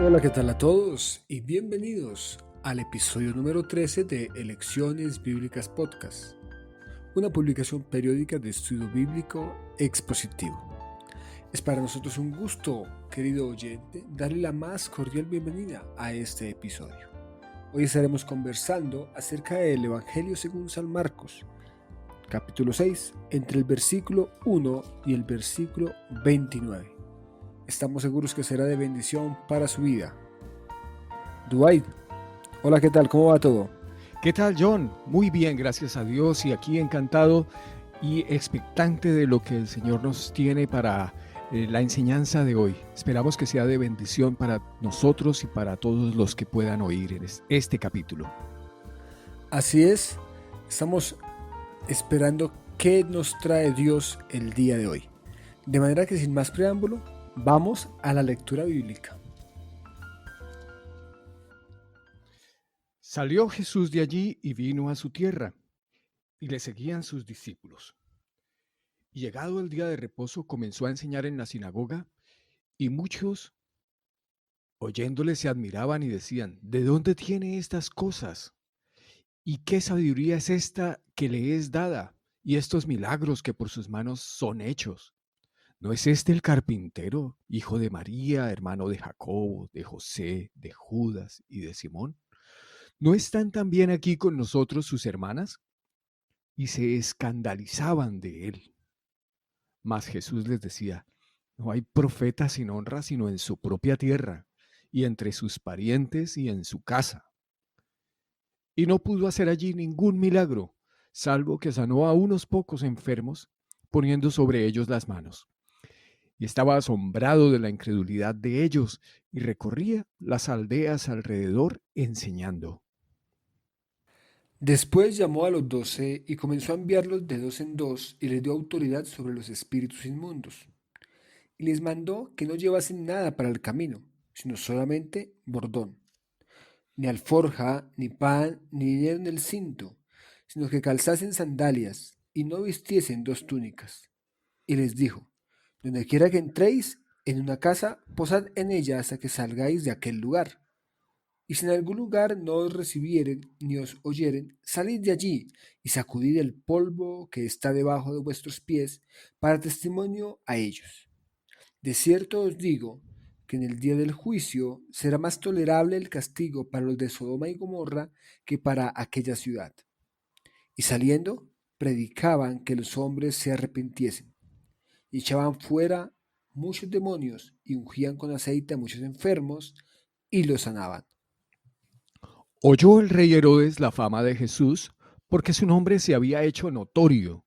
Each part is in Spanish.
Hola, ¿qué tal a todos? Y bienvenidos al episodio número 13 de Elecciones Bíblicas Podcast, una publicación periódica de estudio bíblico expositivo. Es para nosotros un gusto, querido oyente, darle la más cordial bienvenida a este episodio. Hoy estaremos conversando acerca del Evangelio según San Marcos, capítulo 6, entre el versículo 1 y el versículo 29. Estamos seguros que será de bendición para su vida. Dwight, hola, ¿qué tal? ¿Cómo va todo? ¿Qué tal, John? Muy bien, gracias a Dios, y aquí encantado y expectante de lo que el Señor nos tiene para la enseñanza de hoy. Esperamos que sea de bendición para nosotros y para todos los que puedan oír en este capítulo. Así es, estamos esperando qué nos trae Dios el día de hoy. De manera que sin más preámbulo, vamos a la lectura bíblica. Salió Jesús de allí y vino a su tierra, y le seguían sus discípulos. Y llegado el día de reposo, comenzó a enseñar en la sinagoga, y muchos, oyéndole, se admiraban y decían: ¿De dónde tiene estas cosas? ¿Y qué sabiduría es esta que le es dada? Y estos milagros que por sus manos son hechos. ¿No es este el carpintero, hijo de María, hermano de Jacobo, de José, de Judas y de Simón? ¿No están también aquí con nosotros sus hermanas? Y se escandalizaban de él. Mas Jesús les decía: no hay profeta sin honra sino en su propia tierra, y entre sus parientes y en su casa. Y no pudo hacer allí ningún milagro, salvo que sanó a unos pocos enfermos, poniendo sobre ellos las manos. Y estaba asombrado de la incredulidad de ellos, y recorría las aldeas alrededor enseñando. Después llamó a los 12 y comenzó a enviarlos de dos en dos y les dio autoridad sobre los espíritus inmundos. Y les mandó que no llevasen nada para el camino, sino solamente bordón, ni alforja, ni pan, ni dinero en el cinto, sino que calzasen sandalias y no vistiesen dos túnicas. Y les dijo: donde quiera que entréis en una casa, posad en ella hasta que salgáis de aquel lugar. Y si en algún lugar no os recibieren ni os oyeren, salid de allí y sacudid el polvo que está debajo de vuestros pies para testimonio a ellos. De cierto os digo que en el día del juicio será más tolerable el castigo para los de Sodoma y Gomorra que para aquella ciudad. Y saliendo, predicaban que los hombres se arrepintiesen, y echaban fuera muchos demonios, y ungían con aceite a muchos enfermos, y los sanaban. Oyó el rey Herodes la fama de Jesús, porque su nombre se había hecho notorio,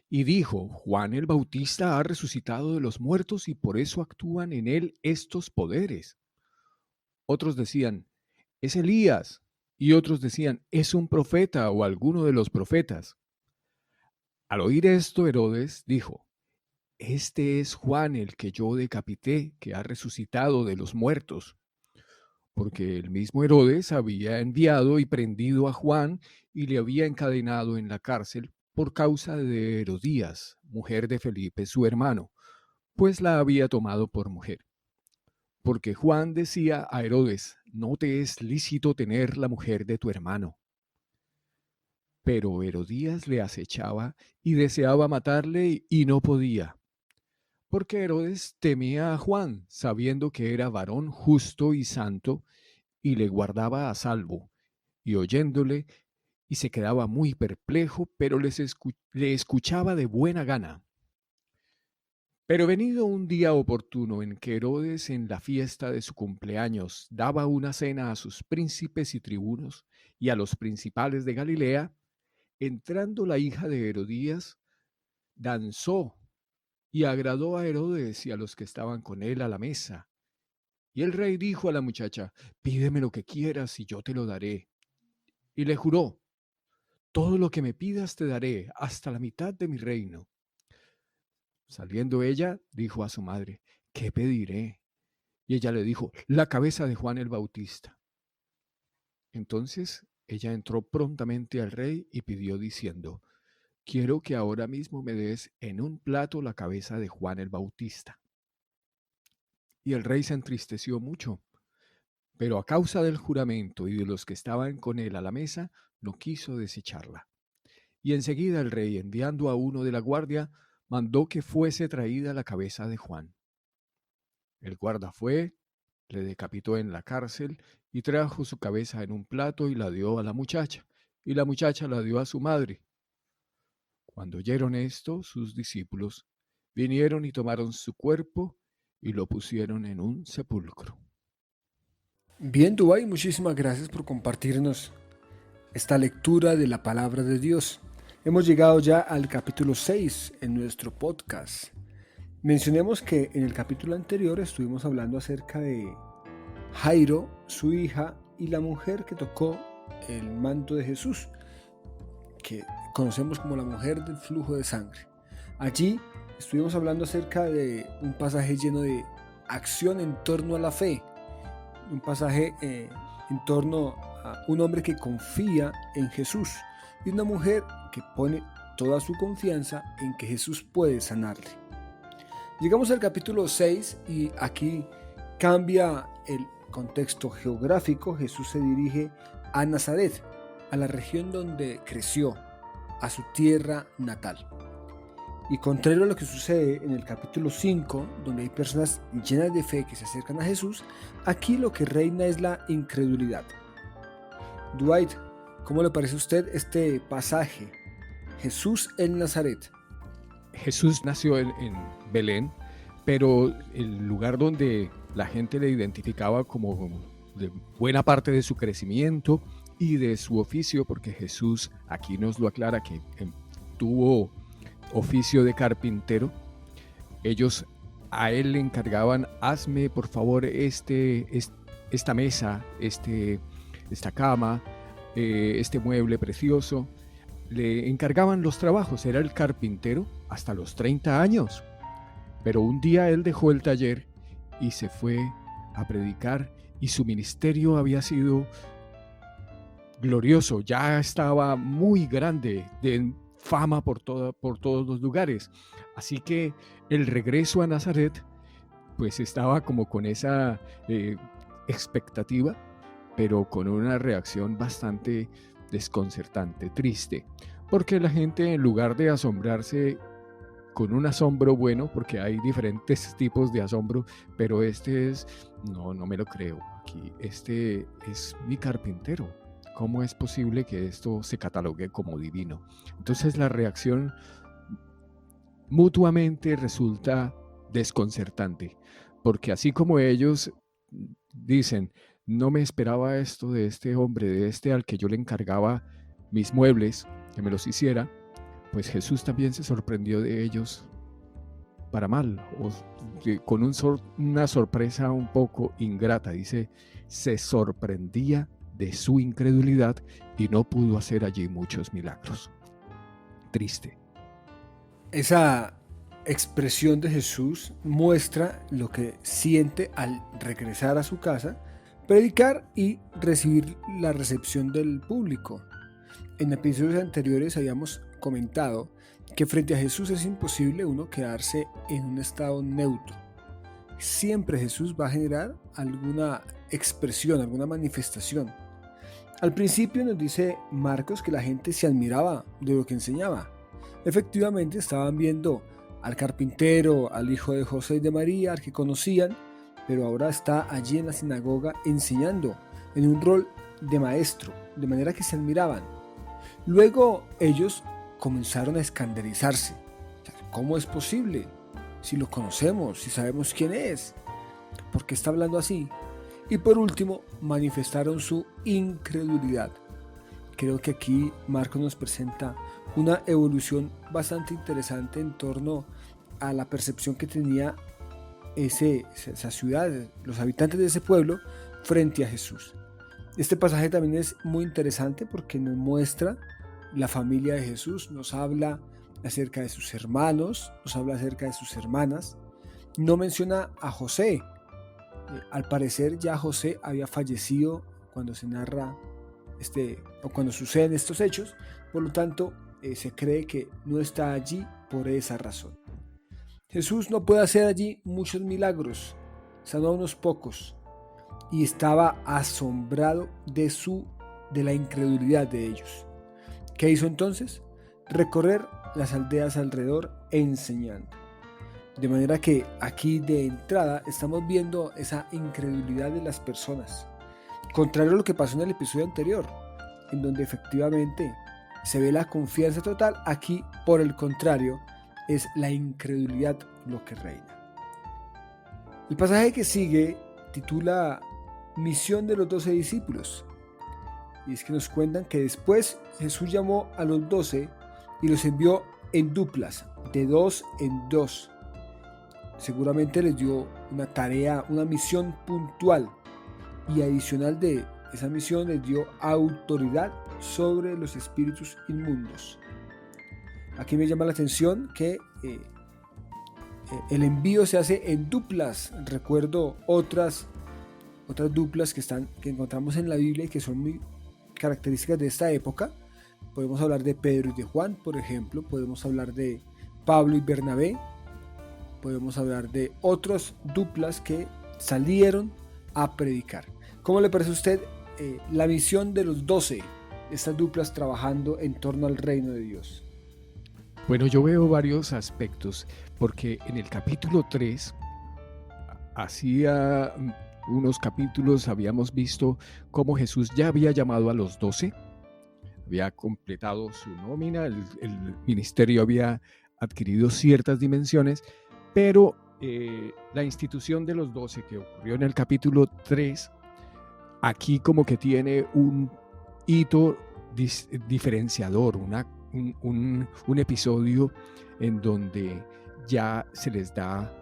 y dijo: Juan el Bautista ha resucitado de los muertos, y por eso actúan en él estos poderes. Otros decían: es Elías, y otros decían: es un profeta o alguno de los profetas. Al oír esto, Herodes dijo: este es Juan el que yo decapité, que ha resucitado de los muertos. Porque el mismo Herodes había enviado y prendido a Juan y le había encadenado en la cárcel por causa de Herodías, mujer de Felipe, su hermano, pues la había tomado por mujer. Porque Juan decía a Herodes: no te es lícito tener la mujer de tu hermano. Pero Herodías le acechaba y deseaba matarle y no podía, porque Herodes temía a Juan, sabiendo que era varón justo y santo, y le guardaba a salvo, y oyéndole, y se quedaba muy perplejo, pero le escuchaba de buena gana. Pero venido un día oportuno en que Herodes, en la fiesta de su cumpleaños, daba una cena a sus príncipes y tribunos y a los principales de Galilea, entrando la hija de Herodías, danzó y agradó a Herodes y a los que estaban con él a la mesa. Y el rey dijo a la muchacha: pídeme lo que quieras y yo te lo daré. Y le juró: todo lo que me pidas te daré, hasta la mitad de mi reino. Saliendo ella, dijo a su madre: ¿qué pediré? Y ella le dijo: la cabeza de Juan el Bautista. Entonces ella entró prontamente al rey y pidió diciendo: quiero que ahora mismo me des en un plato la cabeza de Juan el Bautista. Y el rey se entristeció mucho, pero a causa del juramento y de los que estaban con él a la mesa, no quiso desecharla. Y enseguida el rey, enviando a uno de la guardia, mandó que fuese traída la cabeza de Juan. El guarda fue, le decapitó en la cárcel y trajo su cabeza en un plato y la dio a la muchacha, y la muchacha la dio a su madre. Cuando oyeron esto, sus discípulos vinieron y tomaron su cuerpo y lo pusieron en un sepulcro. Bien, Dubái, muchísimas gracias por compartirnos esta lectura de la palabra de Dios. Hemos llegado ya al capítulo 6 en nuestro podcast. Mencionemos que en el capítulo anterior estuvimos hablando acerca de Jairo, su hija y la mujer que tocó el manto de Jesús, que conocemos como la mujer del flujo de sangre. Allí estuvimos hablando acerca de un pasaje lleno de acción en torno a la fe, un pasaje en torno a un hombre que confía en Jesús y una mujer que pone toda su confianza en que Jesús puede sanarle. Llegamos al capítulo 6 y aquí cambia el contexto geográfico. Jesús se dirige a Nazaret, a la región donde creció, a su tierra natal. Y contrario a lo que sucede en el capítulo 5, donde hay personas llenas de fe que se acercan a Jesús, aquí lo que reina es la incredulidad. Dwight, ¿cómo le parece a usted este pasaje? Jesús en Nazaret. Jesús nació en Belén, pero el lugar donde la gente le identificaba como de buena parte de su crecimiento y de su oficio, porque Jesús aquí nos lo aclara que tuvo oficio de carpintero. Ellos a él le encargaban: hazme por favor esta mesa, esta cama, este mueble precioso. Le encargaban los trabajos, era el carpintero hasta los 30 años. Pero un día él dejó el taller y se fue a predicar, y su ministerio había sido glorioso, ya estaba muy grande, de fama por todos los lugares. Así que el regreso a Nazaret pues estaba como con esa expectativa, pero con una reacción bastante desconcertante, triste, porque la gente, en lugar de asombrarse con un asombro bueno, porque hay diferentes tipos de asombro, pero no me lo creo, aquí este es mi carpintero, ¿cómo es posible que esto se catalogue como divino? Entonces la reacción mutuamente resulta desconcertante, porque así como ellos dicen: no me esperaba esto de este hombre, de este al que yo le encargaba mis muebles, que me los hiciera, pues Jesús también se sorprendió de ellos para mal, con una sorpresa un poco ingrata. Dice, se sorprendía de su incredulidad y no pudo hacer allí muchos milagros. Triste. Esa expresión de Jesús muestra lo que siente al regresar a su casa, predicar y recibir la recepción del público. En episodios anteriores habíamos comentado que frente a Jesús es imposible uno quedarse en un estado neutro. Siempre Jesús va a generar alguna expresión, alguna manifestación. Al principio nos dice Marcos que la gente se admiraba de lo que enseñaba. Efectivamente estaban viendo al carpintero, al hijo de José y de María, al que conocían, pero ahora está allí en la sinagoga enseñando en un rol de maestro, de manera que se admiraban. Luego ellos comenzaron a escandalizarse. ¿Cómo es posible? Si lo conocemos, si sabemos quién es, ¿por qué está hablando así? Y por último, manifestaron su incredulidad. Creo que aquí Marcos nos presenta una evolución bastante interesante en torno a la percepción que tenía esa ciudad, los habitantes de ese pueblo, frente a Jesús. Este pasaje también es muy interesante porque nos muestra la familia de Jesús, nos habla acerca de sus hermanos, nos habla acerca de sus hermanas. No menciona a José. Al parecer ya José había fallecido cuando se narra o cuando suceden estos hechos, por lo tanto se cree que no está allí por esa razón. Jesús no puede hacer allí muchos milagros, sanó a unos pocos. y estaba asombrado de la incredulidad de ellos. ¿Qué hizo entonces? Recorrer las aldeas alrededor enseñando. De manera que aquí de entrada estamos viendo esa incredulidad de las personas. Contrario a lo que pasó en el episodio anterior, en donde efectivamente se ve la confianza total, aquí por el contrario es la incredulidad lo que reina. El pasaje que sigue titula Misión de los 12 discípulos. Y es que nos cuentan que después Jesús llamó a los 12 y los envió en duplas, de 2 en 2. Seguramente les dio una tarea, una misión puntual, y adicional de esa misión les dio autoridad sobre los espíritus inmundos. Aquí me llama la atención que el envío se hace en duplas. Recuerdo otras duplas que encontramos en la Biblia y que son muy características de esta época. Podemos hablar de Pedro y de Juan, por ejemplo. Podemos hablar de Pablo y Bernabé. Podemos hablar de otras duplas que salieron a predicar. ¿Cómo le parece a usted la misión de los 12, estas duplas trabajando en torno al reino de Dios? Bueno, yo veo varios aspectos, porque en el capítulo 3, hacía unos capítulos habíamos visto cómo Jesús ya había llamado a los 12, había completado su nómina, el ministerio había adquirido ciertas dimensiones, pero la institución de los 12 que ocurrió en el capítulo 3, aquí como que tiene un hito diferenciador, un episodio en donde ya se les da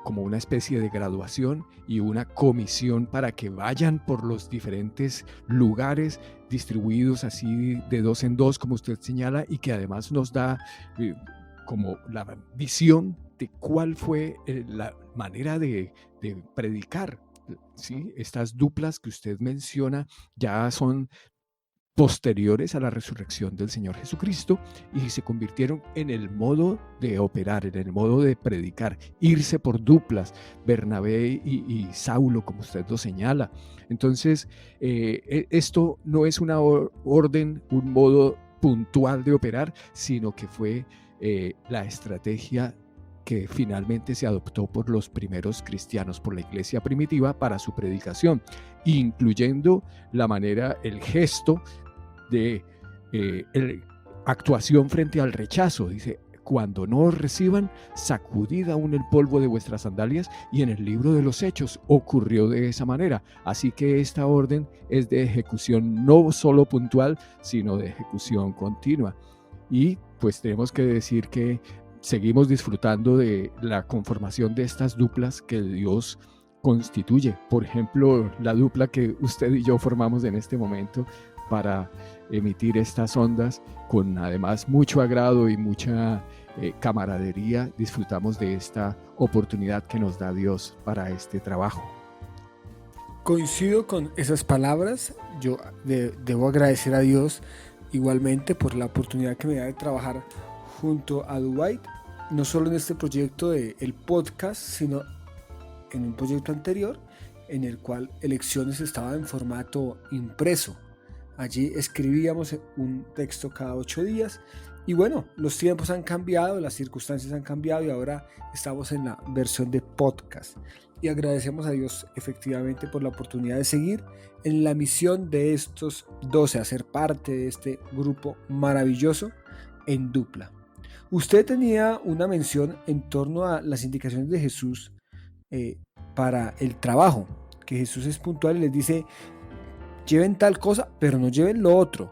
como una especie de graduación y una comisión para que vayan por los diferentes lugares distribuidos así de 2 en 2, como usted señala, y que además nos da como la visión de cuál fue la manera de predicar. ¿Sí? Estas duplas que usted menciona ya son posteriores a la resurrección del Señor Jesucristo y se convirtieron en el modo de operar, en el modo de predicar, irse por duplas, Bernabé y Saulo, como usted lo señala. Entonces, esto no es una orden, un modo puntual de operar, sino que fue la estrategia que finalmente se adoptó por los primeros cristianos, por la iglesia primitiva para su predicación, incluyendo la manera, el gesto de actuación frente al rechazo. Dice, cuando no os reciban, sacudid aún el polvo de vuestras sandalias, y en el libro de los Hechos ocurrió de esa manera. Así que esta orden es de ejecución no solo puntual, sino de ejecución continua. Y pues tenemos que decir que seguimos disfrutando de la conformación de estas duplas que Dios constituye. Por ejemplo, la dupla que usted y yo formamos en este momento para emitir estas ondas, con además mucho agrado y mucha camaradería, disfrutamos de esta oportunidad que nos da Dios para este trabajo. Coincido con esas palabras. Yo debo agradecer a Dios igualmente por la oportunidad que me da de trabajar junto a Dwight, no solo en este proyecto del podcast, sino en un proyecto anterior en el cual Elecciones estaba en formato impreso. Allí escribíamos un texto cada 8 días y bueno, los tiempos han cambiado, las circunstancias han cambiado y ahora estamos en la versión de podcast. Y agradecemos a Dios efectivamente por la oportunidad de seguir en la misión de estos 12, a ser parte de este grupo maravilloso en dupla. Usted tenía una mención en torno a las indicaciones de Jesús para el trabajo, que Jesús es puntual y les dice, lleven tal cosa, pero no lleven lo otro.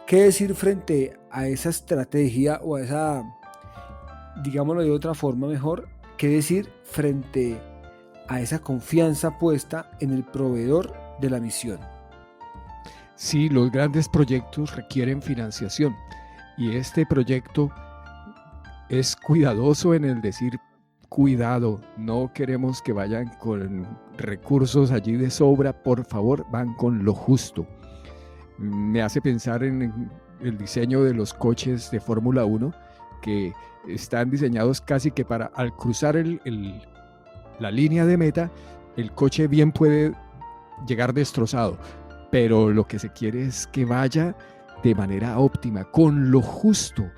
¿Qué decir frente a esa estrategia o a esa, digámoslo de otra forma mejor, qué decir frente a esa confianza puesta en el proveedor de la misión? Sí, los grandes proyectos requieren financiación y este proyecto es cuidadoso en el decir, cuidado, no queremos que vayan con recursos allí de sobra, por favor, van con lo justo. Me hace pensar en el diseño de los coches de Fórmula 1, que están diseñados casi que para, al cruzar la línea de meta, el coche bien puede llegar destrozado, pero lo que se quiere es que vaya de manera óptima, con lo justo,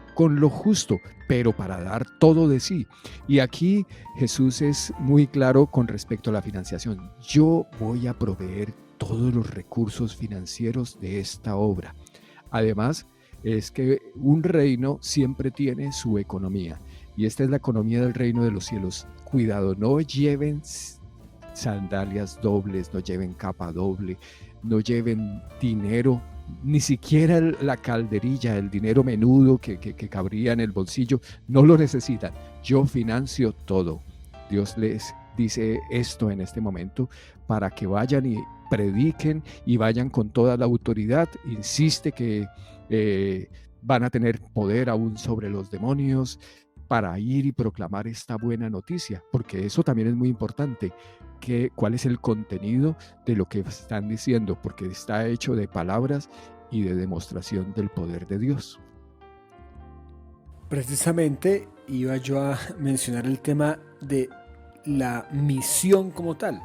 pero para dar todo de sí. Y aquí Jesús es muy claro con respecto a la financiación. Yo voy a proveer todos los recursos financieros de esta obra. Además, es que un reino siempre tiene su economía, y esta es la economía del reino de los cielos. Cuidado, no lleven sandalias dobles, no lleven capa doble, no lleven dinero, ni siquiera la calderilla, el dinero menudo que cabría en el bolsillo, no lo necesitan. Yo financio todo. Dios les dice esto en este momento para que vayan y prediquen y vayan con toda la autoridad. Insiste que van a tener poder aún sobre los demonios para ir y proclamar esta buena noticia, porque eso también es muy importante. ¿Cuál es el contenido de lo que están diciendo? Porque está hecho de palabras y de demostración del poder de Dios. Precisamente iba yo a mencionar el tema de la misión como tal.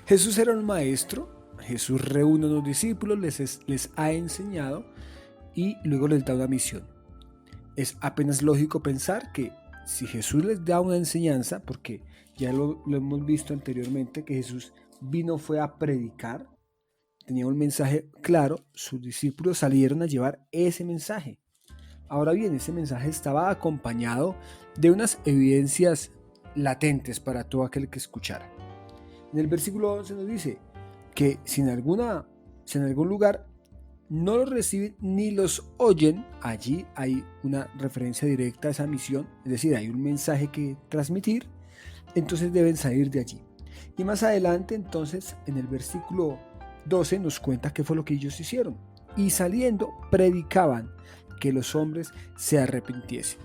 Jesús era un maestro, Jesús reúne a los discípulos, les ha enseñado y luego les da una misión. Es apenas lógico pensar que si Jesús les da una enseñanza, porque ya lo hemos visto anteriormente, que Jesús fue a predicar, tenía un mensaje claro, sus discípulos salieron a llevar ese mensaje. Ahora bien, ese mensaje estaba acompañado de unas evidencias latentes para todo aquel que escuchara. En el versículo 11 nos dice que si en algún lugar no los reciben ni los oyen, allí hay una referencia directa a esa misión, es decir, hay un mensaje que transmitir, entonces deben salir de allí. Y más adelante, entonces, en el versículo 12 nos cuenta qué fue lo que ellos hicieron. Y saliendo, predicaban que los hombres se arrepintiesen.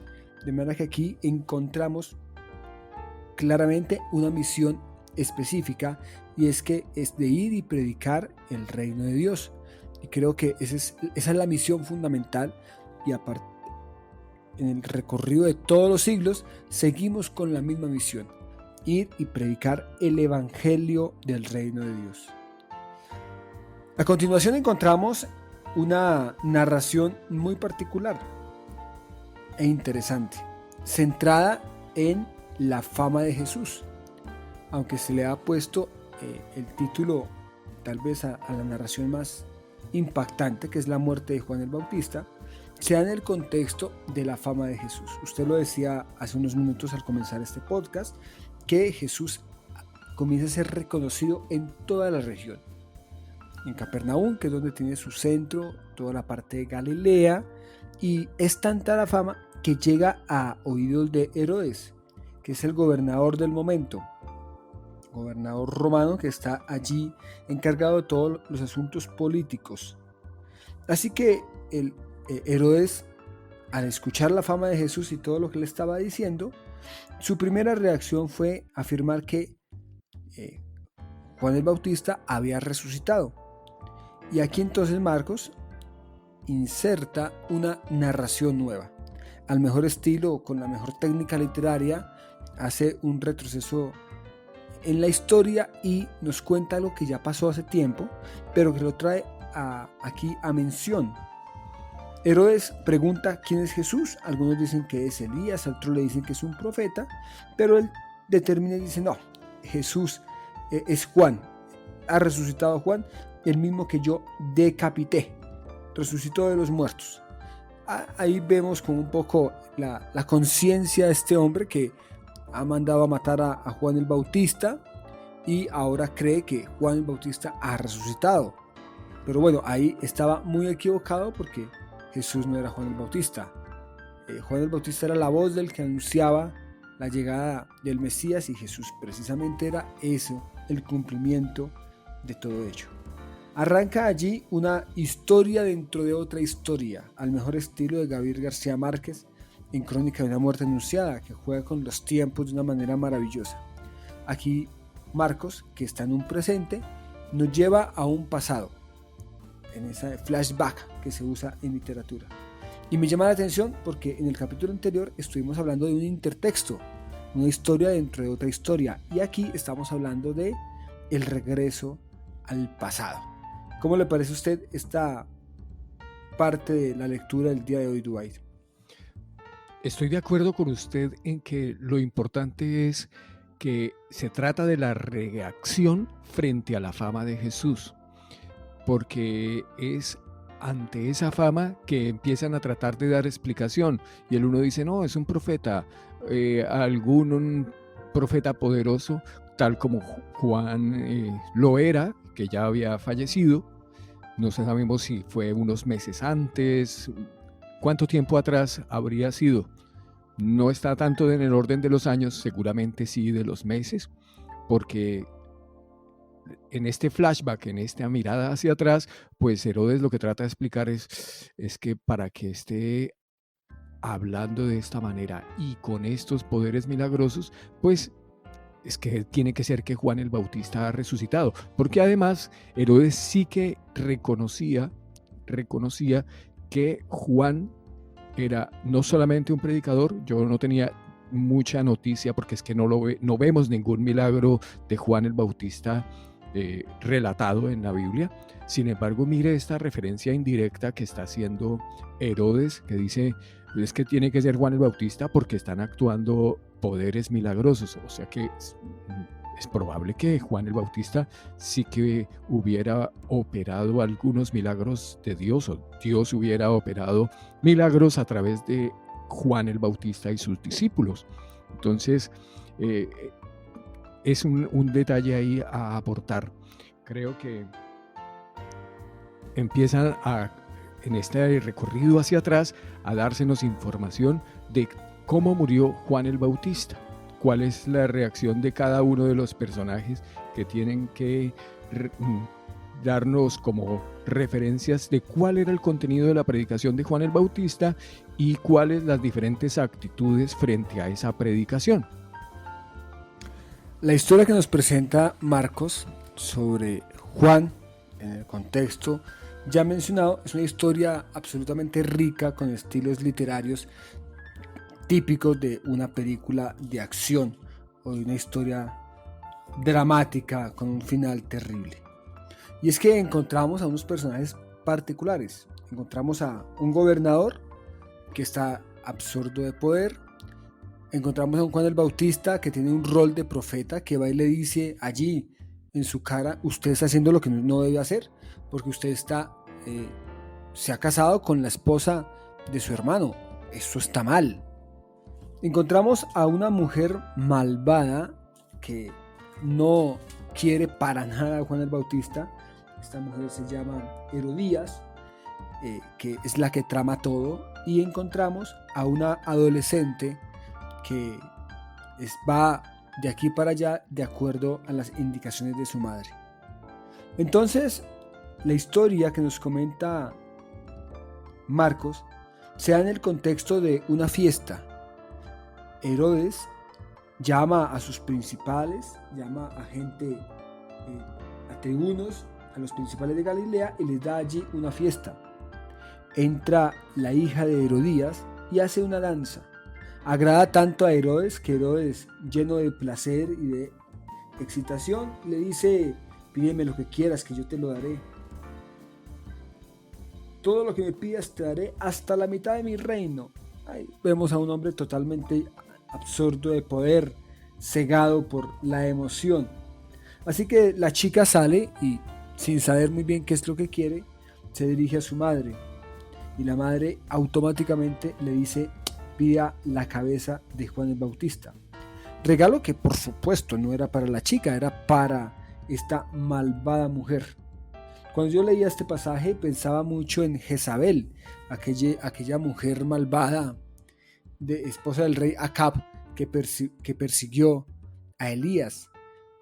De manera que aquí encontramos claramente una misión específica, y es que es de ir y predicar el reino de Dios. Y creo que esa es la misión fundamental, y aparte, en el recorrido de todos los siglos, seguimos con la misma misión: ir y predicar el evangelio del reino de Dios. A continuación encontramos una narración muy particular e interesante, centrada en la fama de Jesús. Aunque se le ha puesto el título tal vez a la narración más impactante, que es la muerte de Juan el Bautista, se da en el contexto de la fama de Jesús. Usted lo decía hace unos minutos al comenzar este podcast, que Jesús comienza a ser reconocido en toda la región. En Capernaum, que es donde tiene su centro, toda la parte de Galilea, y es tanta la fama que llega a oídos de Herodes, que es el gobernador del momento, gobernador romano que está allí encargado de todos los asuntos políticos. Así que Herodes, al escuchar la fama de Jesús y todo lo que le estaba diciendo, su primera reacción fue afirmar que Juan el Bautista había resucitado. Y aquí entonces Marcos inserta una narración nueva. Al mejor estilo, con la mejor técnica literaria, hace un retroceso en la historia y nos cuenta lo que ya pasó hace tiempo, pero que lo trae aquí a mención. Herodes pregunta quién es Jesús. Algunos dicen que es Elías, otros le dicen que es un profeta, pero él determina y dice: no, Jesús es Juan, ha resucitado Juan, el mismo que yo decapité, resucitó de los muertos. Ahí vemos como un poco la conciencia de este hombre que ha mandado a matar a Juan el Bautista y ahora cree que Juan el Bautista ha resucitado. Pero bueno, ahí estaba muy equivocado, porque Jesús no era Juan el Bautista. Juan el Bautista era la voz del que anunciaba la llegada del Mesías, y Jesús precisamente era eso, el cumplimiento de todo ello. Arranca allí una historia dentro de otra historia, al mejor estilo de Gabriel García Márquez en Crónica de una muerte anunciada, que juega con los tiempos de una manera maravillosa. Aquí Marcos, que está en un presente, nos lleva a un pasado, en ese flashback que se usa en literatura. Y me llama la atención porque en el capítulo anterior estuvimos hablando de un intertexto, una historia dentro de otra historia, y aquí estamos hablando de el regreso al pasado. ¿Cómo le parece a usted esta parte de la lectura del día de hoy, Dwight? Estoy de acuerdo con usted en que lo importante es que se trata de la reacción frente a la fama de Jesús, porque es ante esa fama que empiezan a tratar de dar explicación y el uno dice, no, es un profeta, algún profeta poderoso, tal como Juan lo era, que ya había fallecido. No sabemos si fue unos meses antes, cuánto tiempo atrás habría sido. No está tanto en el orden de los años, seguramente sí de los meses, porque en este flashback, en esta mirada hacia atrás, pues Herodes lo que trata de explicar es que para que esté hablando de esta manera y con estos poderes milagrosos, pues es que tiene que ser que Juan el Bautista ha resucitado, porque además Herodes sí que reconocía que Juan era no solamente un predicador. Yo no tenía mucha noticia porque es que no vemos ningún milagro de Juan el Bautista relatado en la Biblia. Sin embargo, mire esta referencia indirecta que está haciendo Herodes, que dice, es que tiene que ser Juan el Bautista porque están actuando poderes milagrosos. O sea que es probable que Juan el Bautista sí que hubiera operado algunos milagros de Dios, o Dios hubiera operado milagros a través de Juan el Bautista y sus discípulos. Entonces, es un detalle ahí a aportar. Creo que empiezan en este recorrido hacia atrás a dársenos información de cómo murió Juan el Bautista, cuál es la reacción de cada uno de los personajes que tienen que darnos como referencias de cuál era el contenido de la predicación de Juan el Bautista y cuáles las diferentes actitudes frente a esa predicación. La historia que nos presenta Marcos sobre Juan, en el contexto ya mencionado, es una historia absolutamente rica con estilos literarios típicos de una película de acción o de una historia dramática con un final terrible. Y es que encontramos a unos personajes particulares. Encontramos a un gobernador que está absorto de poder. Encontramos a un Juan el Bautista que tiene un rol de profeta, que va y le dice allí en su cara, usted está haciendo lo que no debe hacer, porque usted se ha casado con la esposa de su hermano. Eso está mal. Encontramos a una mujer malvada que no quiere para nada a Juan el Bautista. Esta mujer se llama Herodías, que es la que trama todo. Y encontramos a una adolescente que va de aquí para allá de acuerdo a las indicaciones de su madre. Entonces, la historia que nos comenta Marcos se da en el contexto de una fiesta. Herodes llama a sus principales, llama a gente, a tribunos, a los principales de Galilea y les da allí una fiesta. Entra la hija de Herodías y hace una danza. Agrada tanto a Herodes que Herodes, lleno de placer y de excitación, le dice, pídeme lo que quieras que yo te lo daré. Todo lo que me pidas te daré hasta la mitad de mi reino. Ahí vemos a un hombre totalmente absorto de poder, cegado por la emoción. Así que la chica sale y, sin saber muy bien qué es lo que quiere, se dirige a su madre. Y la madre automáticamente le dice, pida la cabeza de Juan el Bautista. Regalo que por supuesto no era para la chica, era para esta malvada mujer. Cuando yo leía este pasaje pensaba mucho en Jezabel, aquella mujer malvada, esposa del rey Acab, que persiguió a Elías.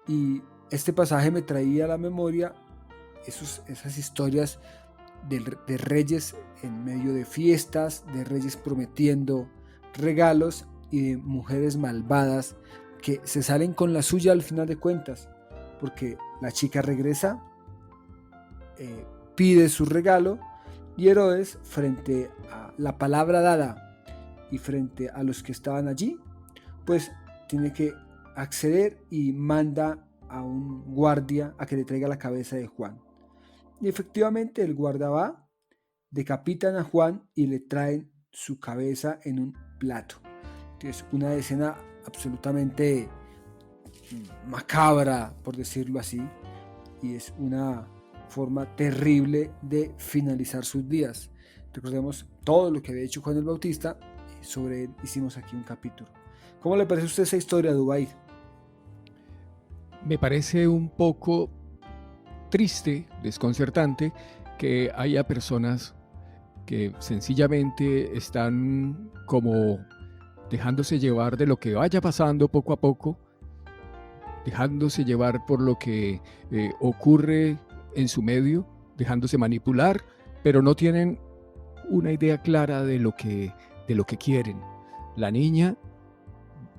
Y este pasaje me traía a la memoria esas historias de reyes en medio de fiestas, de reyes prometiendo regalos y de mujeres malvadas que se salen con la suya al final de cuentas, porque la chica regresa, pide su regalo y Herodes, frente a la palabra dada y frente a los que estaban allí, pues tiene que acceder y manda a un guardia a que le traiga la cabeza de Juan. Y efectivamente el guarda va, decapitan a Juan y le traen su cabeza en un plato. Es una escena absolutamente macabra, por decirlo así, y es una forma terrible de finalizar sus días. Recordemos todo lo que había hecho Juan el Bautista, sobre él hicimos aquí un capítulo. ¿Cómo le parece a usted esa historia, Dubái? Me parece un poco triste, desconcertante, que haya personas que sencillamente están como dejándose llevar de lo que vaya pasando poco a poco, dejándose llevar por lo que ocurre en su medio, dejándose manipular, pero no tienen una idea clara de lo que quieren. La niña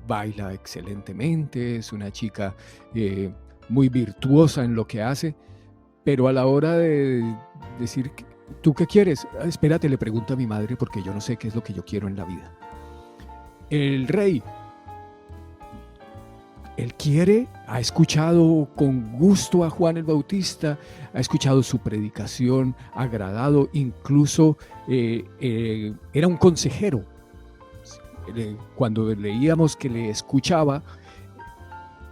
baila excelentemente, es una chica muy virtuosa en lo que hace, pero a la hora de decir, ¿tú qué quieres? Espérate, le pregunto a mi madre porque yo no sé qué es lo que yo quiero en la vida. El rey, él quiere, ha escuchado con gusto a Juan el Bautista, ha escuchado su predicación, ha agradado, incluso era un consejero. Cuando leíamos que le escuchaba,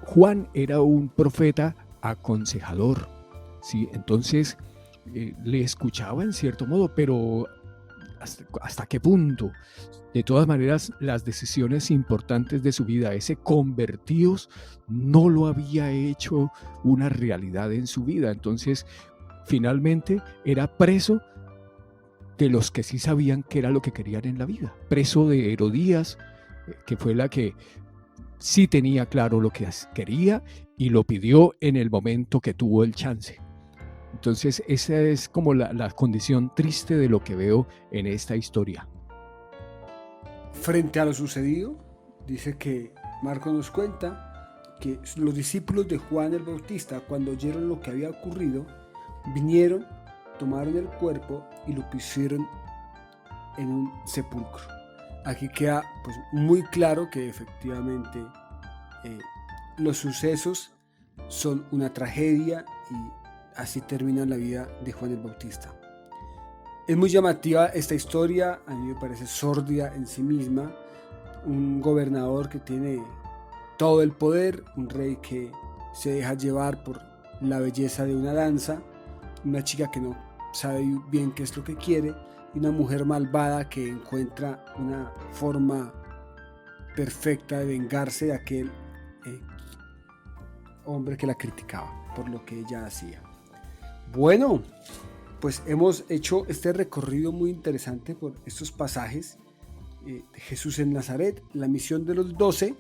Juan era un profeta aconsejador, ¿sí? Entonces le escuchaba en cierto modo, pero ¿hasta qué punto? De todas maneras, las decisiones importantes de su vida, ese convertidos, no lo había hecho una realidad en su vida. Entonces, finalmente era preso de los que sí sabían qué era lo que querían en la vida. Preso de Herodías, que fue la que sí tenía claro lo que quería y lo pidió en el momento que tuvo el chance. Entonces esa es como la condición triste de lo que veo en esta historia. Frente a lo sucedido, dice que Marcos nos cuenta que los discípulos de Juan el Bautista, cuando oyeron lo que había ocurrido, vinieron, tomaron el cuerpo y lo pusieron en un sepulcro. Aquí queda pues muy claro que efectivamente los sucesos son una tragedia y así termina la vida de Juan el Bautista. Es muy llamativa esta historia, a mí me parece sórdida en sí misma. Un gobernador que tiene todo el poder, un rey que se deja llevar por la belleza de una danza, una chica que no sabe bien qué es lo que quiere, y una mujer malvada que encuentra una forma perfecta de vengarse de aquel hombre que la criticaba por lo que ella hacía. Bueno, pues hemos hecho este recorrido muy interesante por estos pasajes de Jesús en Nazaret, la misión de los 12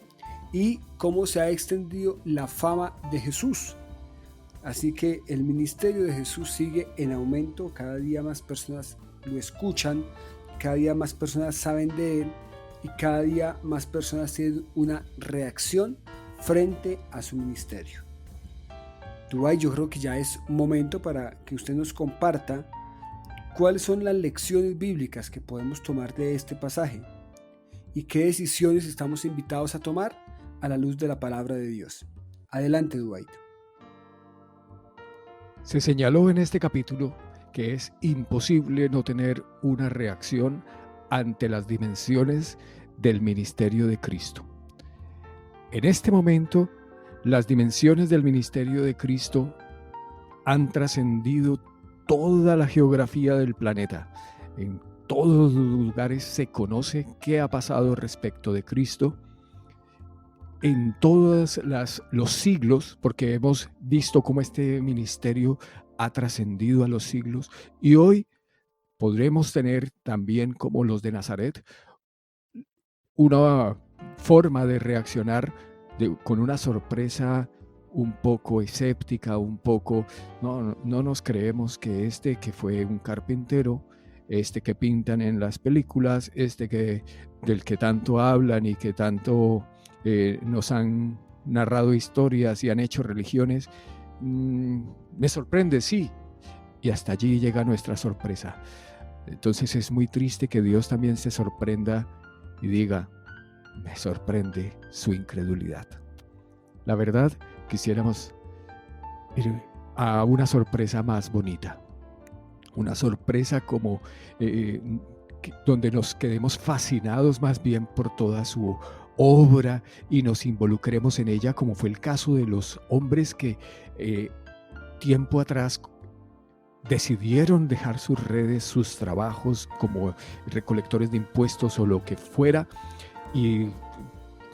y cómo se ha extendido la fama de Jesús. Así que el ministerio de Jesús sigue en aumento, cada día más personas lo escuchan, cada día más personas saben de él y cada día más personas tienen una reacción frente a su ministerio. Dubái, yo creo que ya es momento para que usted nos comparta cuáles son las lecciones bíblicas que podemos tomar de este pasaje y qué decisiones estamos invitados a tomar a la luz de la palabra de Dios. Adelante, Dubái. Se señaló en este capítulo que es imposible no tener una reacción ante las dimensiones del ministerio de Cristo. En este momento, las dimensiones del ministerio de Cristo han trascendido toda la geografía del planeta. En todos los lugares se conoce qué ha pasado respecto de Cristo. En todos los siglos, porque hemos visto cómo este ministerio ha trascendido a los siglos, y hoy podremos tener también, como los de Nazaret, una forma de reaccionar con una sorpresa un poco escéptica, un poco, no nos creemos que que fue un carpintero, que pintan en las películas, del que tanto hablan y que tanto nos han narrado historias y han hecho religiones, me sorprende, sí, y hasta allí llega nuestra sorpresa. Entonces es muy triste que Dios también se sorprenda y diga, me sorprende su incredulidad. La verdad, quisiéramos a una sorpresa más bonita. Una sorpresa como donde nos quedemos fascinados más bien por toda su obra y nos involucremos en ella, como fue el caso de los hombres que tiempo atrás decidieron dejar sus redes, sus trabajos como recolectores de impuestos o lo que fuera, y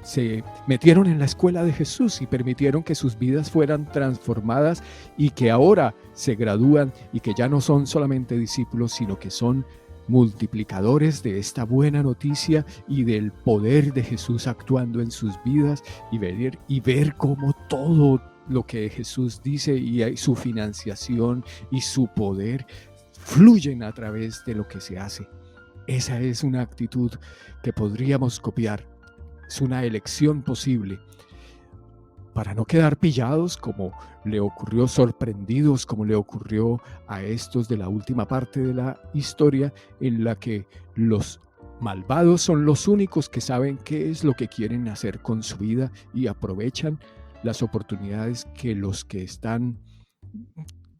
se metieron en la escuela de Jesús y permitieron que sus vidas fueran transformadas, y que ahora se gradúan y que ya no son solamente discípulos, sino que son multiplicadores de esta buena noticia y del poder de Jesús actuando en sus vidas, y ver cómo todo lo que Jesús dice y su financiación y su poder fluyen a través de lo que se hace. Esa es una actitud que podríamos copiar. Es una elección posible para no quedar pillados como le ocurrió, sorprendidos como le ocurrió a estos de la última parte de la historia, en la que los malvados son los únicos que saben qué es lo que quieren hacer con su vida y aprovechan las oportunidades que los que están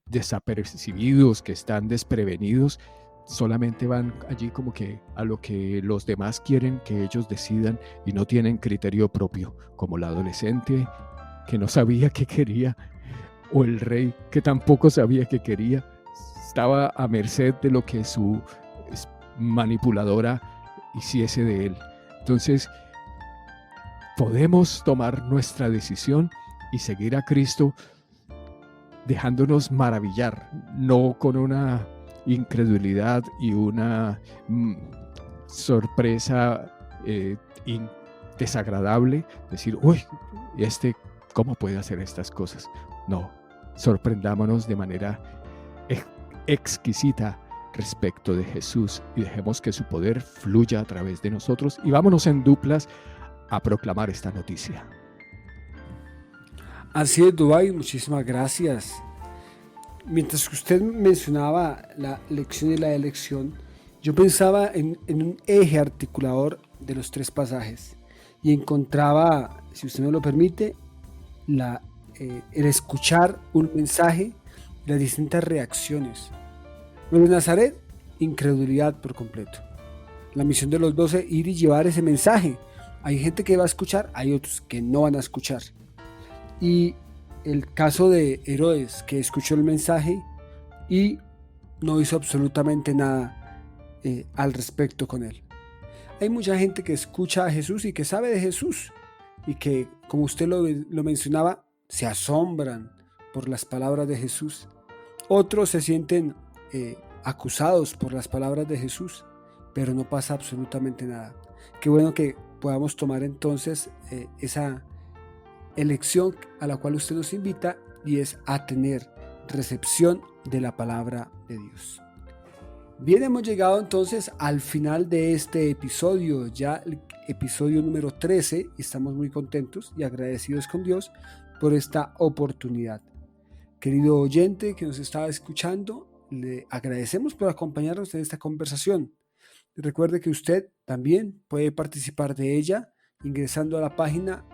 desapercibidos, que están desprevenidos, solamente van allí como que a lo que los demás quieren que ellos decidan y no tienen criterio propio, como la adolescente que no sabía qué quería, o el rey que tampoco sabía qué quería. Estaba a merced de lo que su manipuladora hiciese de él. Entonces, podemos tomar nuestra decisión y seguir a Cristo dejándonos maravillar, no con una incredulidad y una sorpresa desagradable, decir, uy, ¿cómo puede hacer estas cosas? No, sorprendámonos de manera exquisita respecto de Jesús y dejemos que su poder fluya a través de nosotros, y vámonos en duplas a proclamar esta noticia. Así es, Dubái, muchísimas gracias. Mientras que usted mencionaba la lección y la elección, yo pensaba en un eje articulador de los tres pasajes y encontraba, si usted me lo permite, el escuchar un mensaje y las distintas reacciones. Lo de Nazaret, incredulidad por completo. La misión de los 12, ir y llevar ese mensaje. Hay gente que va a escuchar, hay otros que no van a escuchar. Y el caso de Herodes, que escuchó el mensaje y no hizo absolutamente nada al respecto con él. Hay mucha gente que escucha a Jesús y que sabe de Jesús y que, como usted lo mencionaba, se asombran por las palabras de Jesús. Otros se sienten acusados por las palabras de Jesús, pero no pasa absolutamente nada. Qué bueno que podamos tomar entonces esa elección a la cual usted nos invita, y es a tener recepción de la palabra de Dios. Bien, hemos llegado entonces al final de este episodio, ya el episodio número 13, y estamos muy contentos y agradecidos con Dios por esta oportunidad. Querido oyente que nos estaba escuchando, le agradecemos por acompañarnos en esta conversación. Recuerde que usted también puede participar de ella ingresando a la página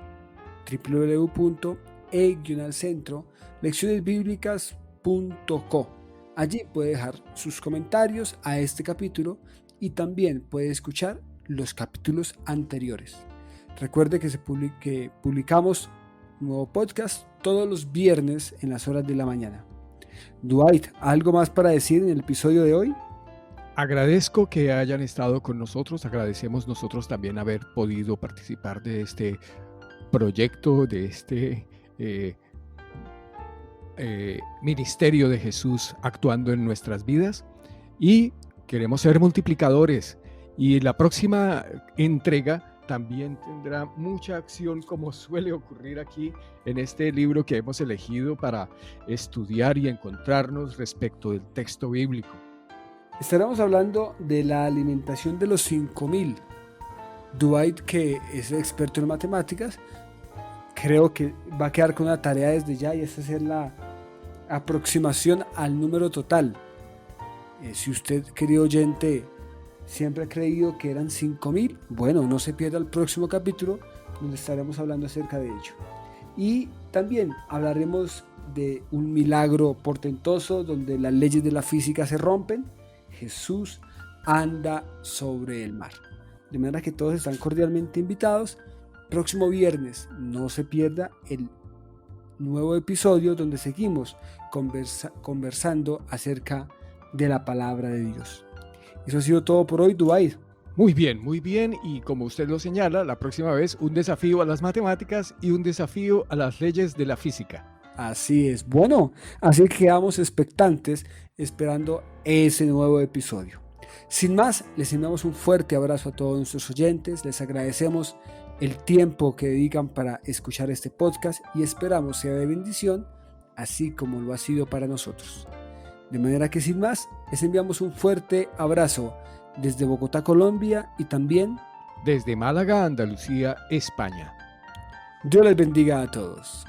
www.e-centro-leccionesbiblicas.co. Allí puede dejar sus comentarios a este capítulo y también puede escuchar los capítulos anteriores. Recuerde que publicamos un nuevo podcast todos los viernes en las horas de la mañana. Dwight, ¿algo más para decir en el episodio de hoy? Agradezco que hayan estado con nosotros. Agradecemos nosotros también haber podido participar de este proyecto, de este ministerio de Jesús actuando en nuestras vidas, y queremos ser multiplicadores, y la próxima entrega también tendrá mucha acción, como suele ocurrir aquí en este libro que hemos elegido para estudiar y encontrarnos respecto del texto bíblico. Estaremos hablando de la alimentación de los 5,000. Dwight, que es experto en matemáticas, creo que va a quedar con una tarea desde ya, y es hacer la aproximación al número total. Si usted, querido oyente, siempre ha creído que eran 5,000, bueno, no se pierda el próximo capítulo donde estaremos hablando acerca de ello. Y también hablaremos de un milagro portentoso donde las leyes de la física se rompen. Jesús anda sobre el mar. De manera que todos están cordialmente invitados. Próximo viernes no se pierda el nuevo episodio donde seguimos conversando acerca de la palabra de Dios. Eso ha sido todo por hoy, Dubaid. Muy bien, y como usted lo señala, la próxima vez un desafío a las matemáticas y un desafío a las leyes de la física. Así es. Bueno, así que quedamos expectantes esperando ese nuevo episodio. Sin más, les enviamos un fuerte abrazo a todos nuestros oyentes, les agradecemos el tiempo que dedican para escuchar este podcast y esperamos sea de bendición, así como lo ha sido para nosotros. De manera que sin más, les enviamos un fuerte abrazo desde Bogotá, Colombia y también desde Málaga, Andalucía, España. Dios les bendiga a todos.